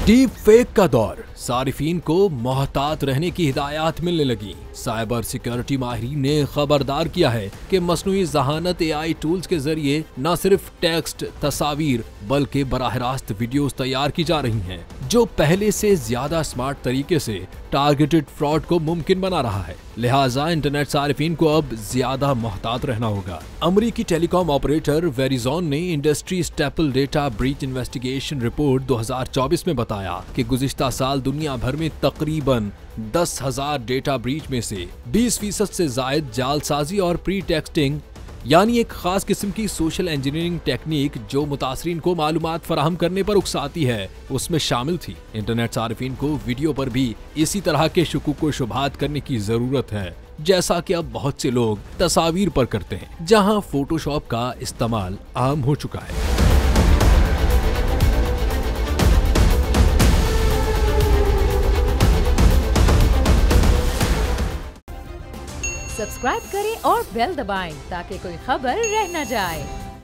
Deep fake का दौर, सारिफीन को मोहतात रहने की हिदायत मिलने लगी। साइबर सिक्योरिटी माहिरीन ने खबरदार किया है कि मसनूई ज़हानत AI टूल्स के जरिए न सिर्फ टेक्स्ट, तस्वीर बल्कि बराह रास्त वीडियोस तैयार की जा रही हैं, जो पहले से ज्यादा स्मार्ट तरीके से टारगेटेड फ्रॉड को मुमकिन बना रहा है। लिहाजा इंटरनेट सारिफीन को अब ज्यादा मोहतात रहना होगा। अमरीकी टेलीकॉम ऑपरेटर वेरिजॉन ने industry staple data breach investigation report 2024 में बताया कि गुज़िश्ता साल दुनिया भर में तकरीबन 10,000 डेटा ब्रीच में से 20% से जायद जालसाजी और प्री टेक्सटिंग यानी एक खास किस्म की सोशल इंजीनियरिंग टेक्निक जो मुतासरीन को मालूमात फराहम करने पर उकसाती है, उसमें शामिल थी। इंटरनेट सारिफीन को वीडियो पर भी इसी तरह के शुकूक व शुबहात करने की जरूरत है, जैसा कि अब बहुत से लोग तस्वीर पर करते हैं, जहां फोटोशॉप का इस्तेमाल आम हो चुका है। सब्सक्राइब करें और बेल दबाएं ताकि कोई खबर रह न जाए।